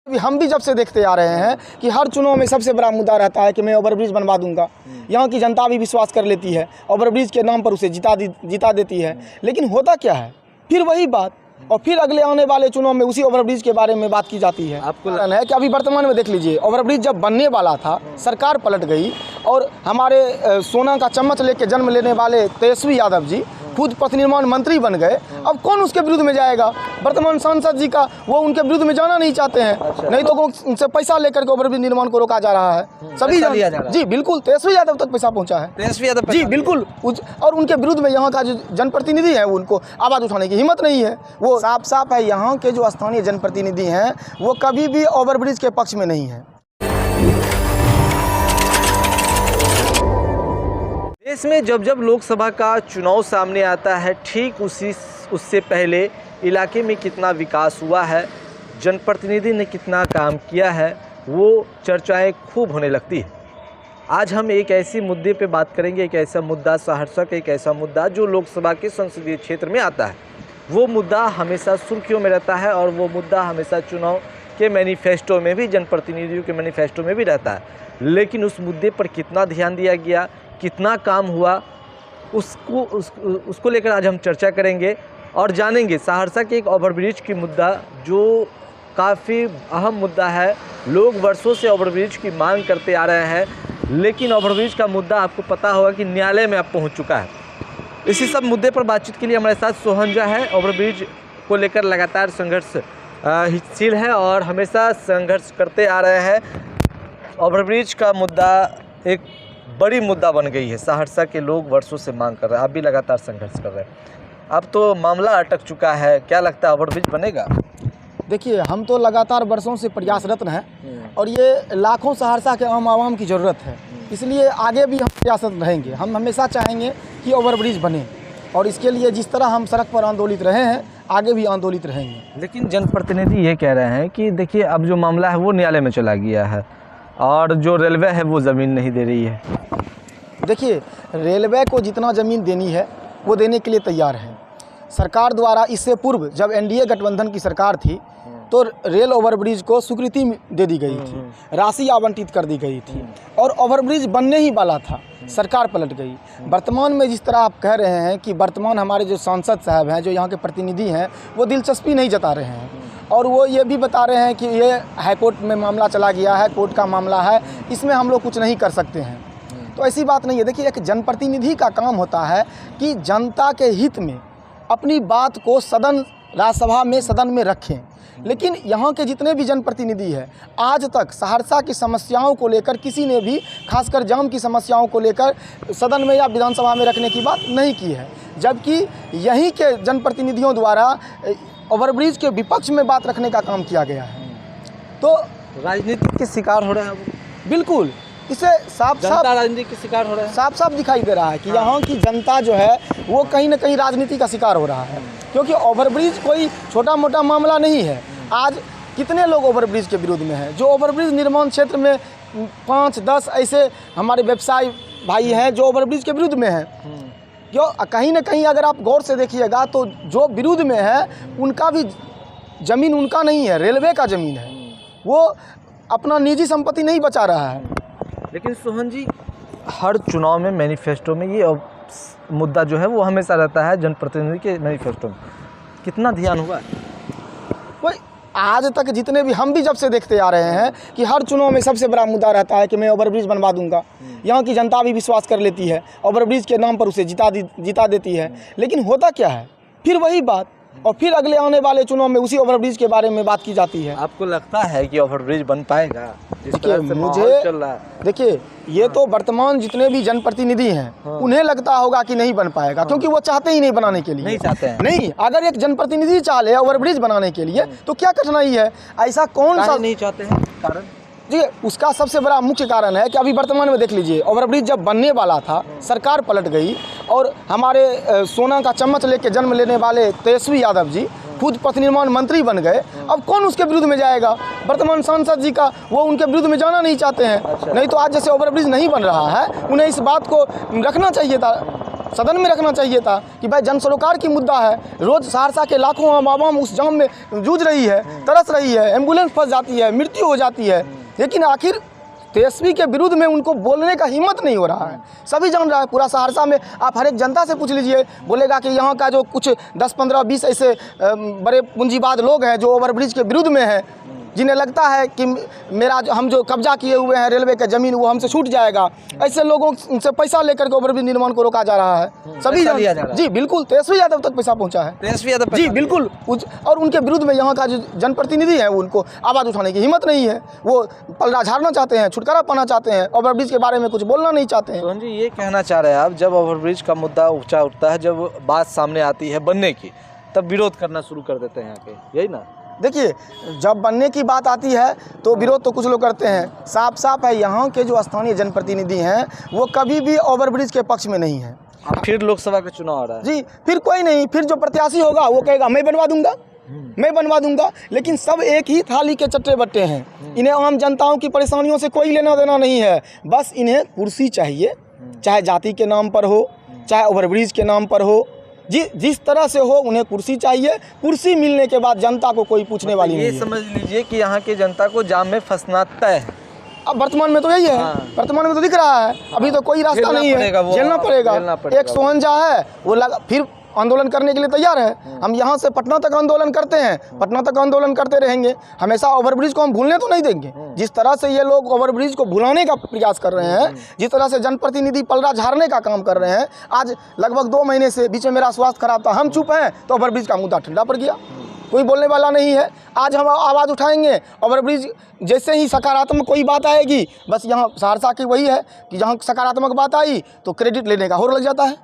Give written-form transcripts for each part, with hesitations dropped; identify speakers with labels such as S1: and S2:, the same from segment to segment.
S1: अभी हम भी जब से देखते आ रहे हैं कि हर चुनाव में सबसे बड़ा मुद्दा रहता है कि मैं ओवरब्रिज बनवा दूंगा। यहाँ की जनता भी विश्वास कर लेती है, ओवरब्रिज के नाम पर उसे जिता देती है। लेकिन होता क्या है, फिर वही बात, और फिर अगले आने वाले चुनाव में उसी ओवरब्रिज के बारे में बात की जाती है। आपको लगता है कि अभी वर्तमान में देख लीजिए, ओवरब्रिज जब बनने वाला था, सरकार पलट गई और हमारे सोना का चम्मच लेके जन्म लेने वाले तेजस्वी यादव जी खुद पथ निर्माण मंत्री बन गए। अब कौन उसके विरुद्ध में जाएगा? वर्तमान सांसद जी का वो उनके विरुद्ध में जाना नहीं चाहते हैं। अच्छा। नहीं तो उनसे पैसा लेकर के ओवरब्रिज निर्माण को रोका जा रहा है। सभी जी बिल्कुल, तेजस्वी यादव तक पैसा पहुंचा है। तेजस्वी यादव जी बिल्कुल, और उनके विरुद्ध में यहाँ का जो जनप्रतिनिधि है उनको आवाज़ उठाने की हिम्मत नहीं है। वो साफ साफ है, यहाँ के जो स्थानीय जनप्रतिनिधि हैं वो कभी भी ओवरब्रिज के पक्ष में नहीं है।
S2: देश में जब जब लोकसभा का चुनाव सामने आता है, ठीक उससे पहले इलाके में कितना विकास हुआ है, जनप्रतिनिधि ने कितना काम किया है, वो चर्चाएं खूब होने लगती है। आज हम एक ऐसी मुद्दे पे बात करेंगे, एक ऐसा मुद्दा सहरसा का, एक ऐसा मुद्दा जो लोकसभा के संसदीय क्षेत्र में आता है। वो मुद्दा हमेशा सुर्खियों में रहता है और वो मुद्दा हमेशा चुनाव के मैनिफेस्टो में भी, जनप्रतिनिधियों के मैनिफेस्टो में भी रहता है। लेकिन उस मुद्दे पर कितना ध्यान दिया गया, कितना काम हुआ, उसको लेकर आज हम चर्चा करेंगे और जानेंगे सहरसा के एक ओवरब्रिज की मुद्दा जो काफ़ी अहम मुद्दा है। लोग वर्षों से ओवरब्रिज की मांग करते आ रहे हैं, लेकिन ओवरब्रिज का मुद्दा आपको पता होगा कि न्यायालय में अब पहुंच चुका है। इसी सब मुद्दे पर बातचीत के लिए हमारे साथ सोहन झा है। ओवरब्रिज को लेकर लगातार संघर्षशील है और हमेशा संघर्ष करते आ रहे हैं। ओवरब्रिज का मुद्दा एक बड़ी मुद्दा बन गई है, सहरसा के लोग वर्षों से मांग कर रहे हैं, आप भी लगातार संघर्ष कर रहे हैं। अब तो मामला अटक चुका है, क्या लगता है ओवरब्रिज बनेगा?
S1: देखिए, हम तो लगातार वर्षों से प्रयासरत हैं और ये लाखों सहरसा के आम आवाम की ज़रूरत है, इसलिए आगे भी हम प्रयासरत रहेंगे। हम हमेशा चाहेंगे कि ओवरब्रिज बने और इसके लिए जिस तरह हम सड़क पर आंदोलित रहे हैं, आगे भी आंदोलित रहेंगे।
S2: लेकिन जनप्रतिनिधि ये कह रहे हैं कि देखिए, अब जो मामला है वो न्यायालय में चला गया है और जो रेलवे है वो ज़मीन नहीं दे रही है।
S1: देखिए, रेलवे को जितना ज़मीन देनी है वो देने के लिए तैयार है। सरकार द्वारा इससे पूर्व जब एनडीए गठबंधन की सरकार थी तो रेल ओवरब्रिज को स्वीकृति दे दी गई थी, राशि आवंटित कर दी गई थी और ओवरब्रिज बनने ही वाला था। सरकार पलट गई। वर्तमान में जिस तरह आप कह रहे हैं कि वर्तमान हमारे जो सांसद साहब हैं, जो यहाँ के प्रतिनिधि हैं, वो दिलचस्पी नहीं जता रहे हैं और वो ये भी बता रहे हैं कि ये हाईकोर्ट में मामला चला गया है, कोर्ट का मामला है, इसमें हम लोग कुछ नहीं कर सकते हैं। तो ऐसी बात नहीं है। देखिए, एक जनप्रतिनिधि का काम होता है कि जनता के हित में अपनी बात को राज्यसभा में, सदन में रखें। लेकिन यहाँ के जितने भी जनप्रतिनिधि हैं, आज तक सहरसा की समस्याओं को लेकर किसी ने भी, खासकर जाम की समस्याओं को लेकर सदन में या विधानसभा में रखने की बात नहीं की है, जबकि यहीं के जनप्रतिनिधियों द्वारा ओवरब्रिज के विपक्ष में बात रखने का काम किया गया है। तो
S2: राजनीति के शिकार हो रहे हैं।
S1: बिल्कुल, इसे साफ
S2: राजनीति के शिकार हो रहे हैं।
S1: साफ दिखाई दे रहा है कि यहाँ की जनता जो है वो कहीं ना कहीं राजनीति का शिकार हो रहा है, क्योंकि ओवरब्रिज कोई छोटा मोटा मामला नहीं है। आज कितने लोग ओवरब्रिज के विरोध में हैं? जो ओवरब्रिज निर्माण क्षेत्र में 5-10 ऐसे हमारे व्यवसायी भाई हैं जो ओवरब्रिज के विरुद्ध में हैं। क्यों? कहीं ना कहीं अगर आप गौर से देखिएगा तो जो विरुद्ध में है उनका भी ज़मीन उनका नहीं है, रेलवे का ज़मीन है। वो अपना निजी संपत्ति नहीं बचा रहा है।
S2: लेकिन सोहन जी, हर चुनाव में मैनिफेस्टो में ये मुद्दा जो है वो हमेशा रहता है, जनप्रतिनिधि के मैनिफेस्टो में कितना ध्यान हुआ है?
S1: कोई आज तक जितने भी हम भी जब से देखते आ रहे हैं कि हर चुनाव में सबसे बड़ा मुद्दा रहता है कि मैं ओवरब्रिज बनवा दूंगा। यहाँ की जनता भी विश्वास कर लेती है, ओवरब्रिज के नाम पर उसे जिता देती है। लेकिन होता क्या है, फिर वही बात, और फिर अगले आने वाले चुनाव में उसी ओवरब्रिज के बारे में बात की जाती है।
S2: आपको लगता है कि ओवरब्रिज बन पाएगा?
S1: देखिए, देखिए, ये तो वर्तमान जितने भी जनप्रतिनिधि हैं उन्हें लगता होगा कि नहीं बन पाएगा, क्योंकि वो चाहते ही नहीं बनाने के लिए।
S2: नहीं चाहते हैं।
S1: नहीं, अगर एक जनप्रतिनिधि चाह ले ओवरब्रिज बनाने के लिए तो क्या कठिनाई है? ऐसा कौन सा
S2: नहीं चाहते हैं? कारण
S1: जी, उसका सबसे बड़ा मुख्य कारण है कि अभी वर्तमान में देख लीजिए, ओवरब्रिज जब बनने वाला था, सरकार पलट गई और हमारे सोना का चम्मच लेके जन्म लेने वाले तेजस्वी यादव जी खुद पथ निर्माण मंत्री बन गए। अब कौन उसके विरुद्ध में जाएगा? वर्तमान सांसद जी का वो उनके विरुद्ध में जाना नहीं चाहते हैं। नहीं तो आज जैसे ओवरब्रिज नहीं बन रहा है, उन्हें इस बात को रखना चाहिए था सदन में रखना चाहिए था कि भाई जन सरोकार की मुद्दा है। रोज़ सहरसा के लाखों आवाम उस जाम में जूझ रही है, तरस रही है, एम्बुलेंस फंस जाती है, मृत्यु हो जाती है, लेकिन आखिर तेजस्वी के विरुद्ध में उनको बोलने का हिम्मत नहीं हो रहा है। सभी जान रहा है, पूरा सहरसा में आप हर एक जनता से पूछ लीजिए, बोलेगा कि यहाँ का जो कुछ 10, 15, 20 ऐसे बड़े पूंजीवाद लोग हैं जो ओवरब्रिज के विरुद्ध में हैं, जिन्हें लगता है कि हम जो कब्जा किए हुए हैं रेलवे का ज़मीन वो हमसे छूट जाएगा, ऐसे लोगों से पैसा लेकर के ओवरब्रिज निर्माण को रोका जा रहा है। सभी जी बिल्कुल, तेजस्वी यादव तक पैसा पहुंचा है,
S2: तेजस्वी यादव
S1: जी बिल्कुल। और उनके विरुद्ध में यहाँ का जो जनप्रतिनिधि है उनको आवाज़ उठाने की हिम्मत नहीं है। वो पलड़ा झाड़ना चाहते हैं, छुटकारा पाना चाहते हैं, ओवरब्रिज के बारे में कुछ बोलना नहीं चाहते हैं।
S2: सोहन जी, ये कहना चाह रहे हैं आप, जब ओवरब्रिज का मुद्दा ऊंचा उठता है, जब बात सामने आती है बनने की, तब विरोध करना शुरू कर देते हैं यहाँ के, यही ना?
S1: देखिए, जब बनने की बात आती है तो विरोध तो कुछ लोग करते हैं। साफ साफ है, यहाँ के जो स्थानीय जनप्रतिनिधि हैं वो कभी भी ओवरब्रिज के पक्ष में नहीं है।
S2: अब फिर लोकसभा का चुनाव आ रहा है,
S1: जी फिर कोई नहीं, फिर जो प्रत्याशी होगा वो कहेगा मैं बनवा दूंगा, मैं बनवा दूंगा। लेकिन सब एक ही थाली के चट्टे बट्टे हैं। इन्हें आम जनताओं की परेशानियों से कोई लेना देना नहीं है। बस इन्हें कुर्सी चाहिए, चाहे जाति के नाम पर हो, चाहे ओवरब्रिज के नाम पर हो, जिस तरह से हो उन्हें कुर्सी चाहिए। कुर्सी मिलने के बाद जनता को कोई पूछने वाली नहीं है।
S2: ये समझ लीजिए कि यहाँ की जनता को जाम में फंसना तय है।
S1: अब वर्तमान में तो यही है, वर्तमान में तो दिख रहा है, अभी तो कोई रास्ता नहीं है, झेलना पड़ेगा। एक सोहन झा है वो फिर आंदोलन करने के लिए तैयार है। हम यहाँ से पटना तक आंदोलन करते हैं, पटना तक आंदोलन करते रहेंगे, हमेशा ओवरब्रिज को हम भूलने तो नहीं देंगे। जिस तरह से ये लोग ओवरब्रिज को भुलाने का प्रयास कर रहे हैं, जिस तरह से जनप्रतिनिधि पलड़ा झाड़ने का काम कर रहे हैं, आज लगभग 2 महीने से, बीच में मेरा स्वास्थ्य खराब था, हम चुप हैं तो ओवरब्रिज का मुद्दा ठंडा पड़ गया, कोई बोलने वाला नहीं है। आज हम आवाज़ उठाएंगे, ओवरब्रिज जैसे ही सकारात्मक कोई बात आएगी, बस यहाँ सहरसा की वही है कि जहाँ सकारात्मक बात आई तो क्रेडिट लेने का होड़ लग जाता है,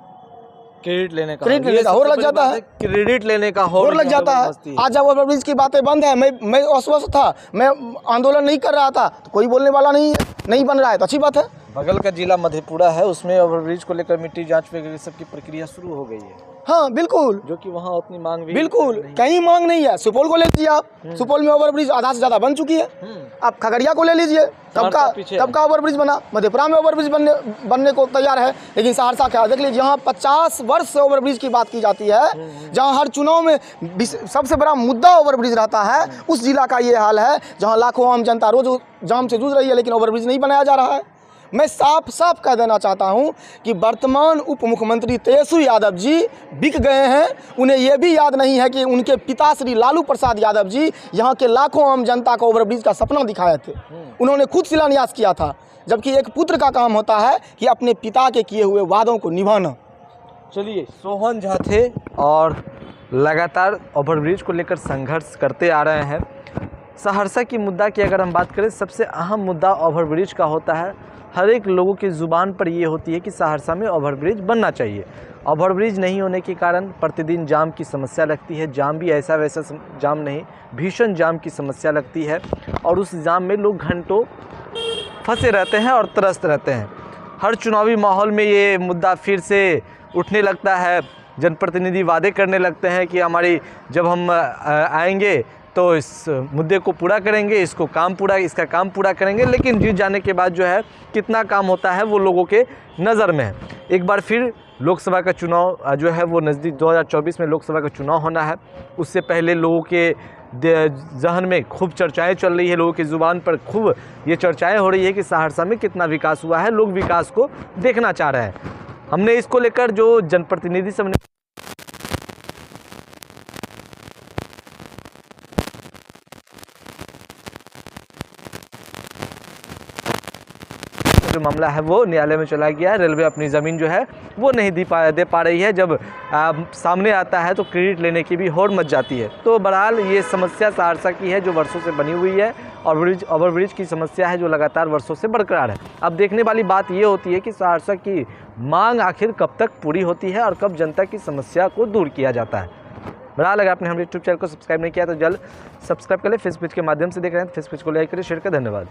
S2: क्रेडिट लेने का
S1: होड़ लग जाता है,
S2: क्रेडिट लेने का
S1: होड़ लग जाता है। आज जब ओवरब्रिज की बातें बंद है, मैं अस्वस्थ था, मैं आंदोलन नहीं कर रहा था, तो कोई बोलने वाला नहीं है। नहीं बन रहा है तो अच्छी बात है।
S2: बगल का जिला मधेपुरा है, उसमें ओवरब्रिज को लेकर मिट्टी जांच वगैरह सबकी प्रक्रिया शुरू हो गई है।
S1: हाँ बिल्कुल,
S2: जो कि वहाँ उतनी मांग भी
S1: बिल्कुल कहीं मांग नहीं है। सुपौल को ले लीजिए आप, सुपौल में ओवरब्रिज आधा से ज़्यादा बन चुकी है। आप खगड़िया को ले लीजिए, तब का ओवरब्रिज बना, मधेपुरा में ओवरब्रिज बनने को तैयार है। लेकिन सहरसा क्या देख लीजिए, यहाँ 50 वर्ष से ओवरब्रिज की बात की जाती है। जहाँ हर चुनाव में सबसे बड़ा मुद्दा ओवरब्रिज रहता है, उस जिला का ये हाल है, जहाँ लाखों आम जनता रोज जाम से जूझ रही है, लेकिन ओवरब्रिज नहीं बनाया जा रहा है। मैं साफ साफ कह देना चाहता हूं कि वर्तमान उप मुख्यमंत्री तेजस्वी यादव जी बिक गए हैं। उन्हें यह भी याद नहीं है कि उनके पिता श्री लालू प्रसाद यादव जी यहाँ के लाखों आम जनता को ओवरब्रिज का सपना दिखाए थे। उन्होंने खुद शिलान्यास किया था, जबकि एक पुत्र का काम होता है कि अपने पिता के किए हुए वादों को निभाना।
S2: चलिए, सोहन झा थे और लगातार ओवरब्रिज को लेकर संघर्ष करते आ रहे हैं। सहरसा की मुद्दा की अगर हम बात करें, सबसे अहम मुद्दा ओवरब्रिज का होता है। हर एक लोगों की ज़ुबान पर ये होती है कि सहरसा में ओवरब्रिज बनना चाहिए। ओवरब्रिज नहीं होने के कारण प्रतिदिन जाम की समस्या लगती है। जाम भी ऐसा वैसा जाम नहीं, भीषण जाम की समस्या लगती है और उस जाम में लोग घंटों फंसे रहते हैं और त्रस्त रहते हैं। हर चुनावी माहौल में ये मुद्दा फिर से उठने लगता है। जनप्रतिनिधि वादे करने लगते हैं कि जब हम आएंगे तो इस मुद्दे को पूरा करेंगे, इसका काम पूरा करेंगे, लेकिन जीत जाने के बाद जो है कितना काम होता है वो लोगों के नज़र में है। एक बार फिर लोकसभा का चुनाव जो है वो नज़दीक, 2024 में लोकसभा का चुनाव होना है। उससे पहले लोगों के जहन में खूब चर्चाएं चल रही है, लोगों की ज़ुबान पर खूब ये चर्चाएं हो रही है कि सहरसा में कितना विकास हुआ है। लोग विकास को देखना चाह रहे हैं। हमने इसको लेकर जो जनप्रतिनिधि से जो मामला है वो न्यायालय में चला गया है। रेलवे अपनी ज़मीन जो है वो नहीं दे पा रही है। जब सामने आता है तो क्रेडिट लेने की भी होड़ मच जाती है। तो बहरहाल ये समस्या सहरसा की है जो वर्षों से बनी हुई है, और ओवरब्रिज की समस्या है जो लगातार वर्षों से बरकरार है। अब देखने वाली बात ये होती है कि सहरसा की मांग आखिर कब तक पूरी होती है और कब जनता की समस्या को दूर किया जाता है। बहरहाल अगर आपने हमारे यूट्यूब चैनल को सब्सक्राइब नहीं किया तो जल्द सब्सक्राइब कर लें। फेसबुक के माध्यम से देख रहे हैं, फेसबुक को लाइक करें, शेयर करें। धन्यवाद।